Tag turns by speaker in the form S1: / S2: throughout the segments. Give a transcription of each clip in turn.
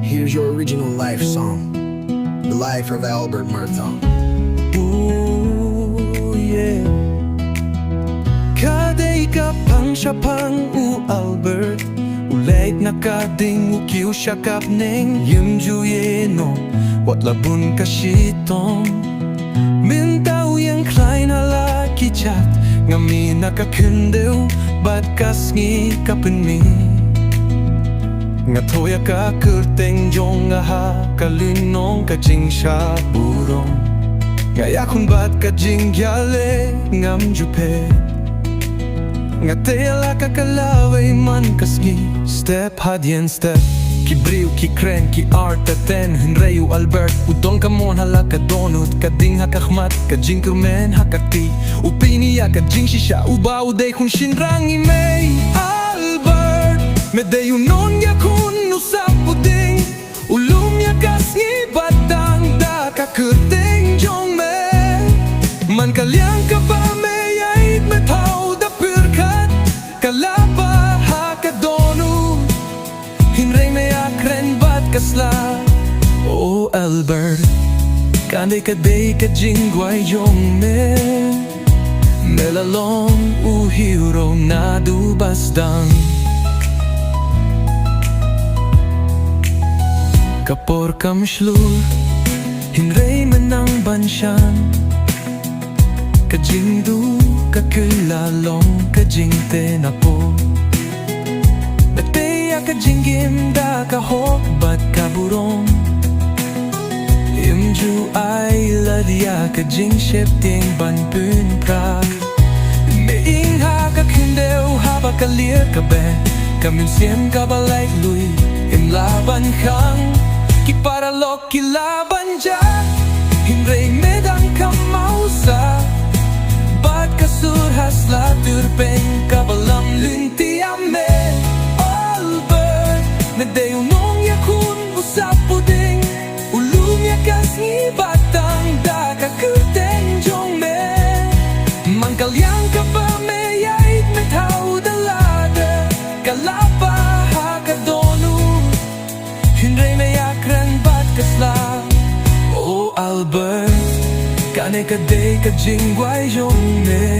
S1: Here's your original life song, The Life of Albert Murtaugh.
S2: Ooh, yeah. Kaday ka pang siya pang Albert. Ulit na kading ukiw siya kapning Yun juyeno Wat labun ka shitong Min tao yang klein hala kichat Ngami nakakundew Bad kasngi ka pnmih Nga toya ka kurteng Jong aha kalinong ka jing siya burong Ngaya kung ba't ka jing gyale ngam jupe Nga tela ka kalaway man kasngi Step hadien step Kibriw, kikren, kiartaten Henreyu Albert Udong ka mon hala ka donut Kading hakakmat, ka jing kumen hakati Upiniya ka jing shisha Ubaw day kun shinrang imay Albert Medeyu non ya kun usap puding Ulum ya kasngi batang da ka kurteng Jong me Man kalyang ka pa mayait metau da purkat Kalapa hakadonu Hinreng me akren bat kasla Oh Albert Kande kaday ka jingway Jong me Melalong uhiro na dubasdang Kapor kam shlur Hinrei menang bansyan Kajingdu kakulalong kajingte na po Nateya kajingim da kahok bat kaburong Imju ay ladya kajing shepting banpun prak Meing ha kakundew haba kalir kabe Kaminsiem kabalay lui Imlaban khang Ki parlok ki laban ja Hinrei medang kamausa Bad kasur hasla turpeng Kabalam lunti ame Albert Nadeyo nong yakun usap puding Ulum yakas ngi batang Da kakurteng Jong me Mangkalyang ka pa mayait metau dalada Kalapa hakadonu Hinrei mayakran bat kasla Oh Albert Kane kaday ka jingway Jong me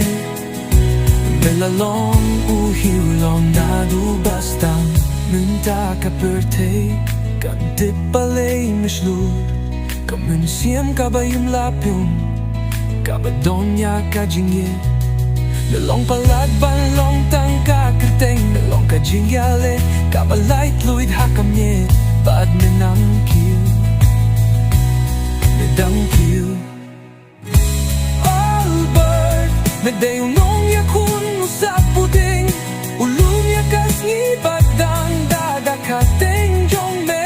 S2: Melalong uhilong na dubastang Munta ka perte Kadip palay mislur Kamunsiem ka ba yung lapyong Kabadonya ka jingye Nalong paladban long tang ka kerteng Nalong ka jingyale Kabalait luid hakamye Bad menang kill Medang kill Albert Medeyo nong yakun usap puding Ulum yakas ngi badang Dadakateng Jong me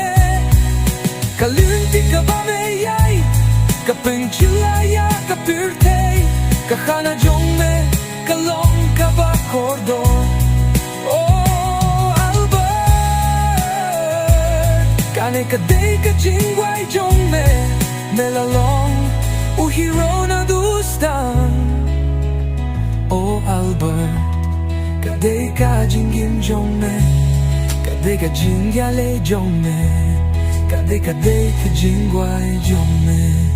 S2: Kalunti ka ba mayay Kapengchilaya kapirtay Kahana Jong me Kalong ka ba kordon Kane kaday ka jingway Jong me Melalong uhiro na dustan Oh Albert Kaday ka jingim Jong me Kaday ka jingyale Jong me Kaday ka jingway Jong me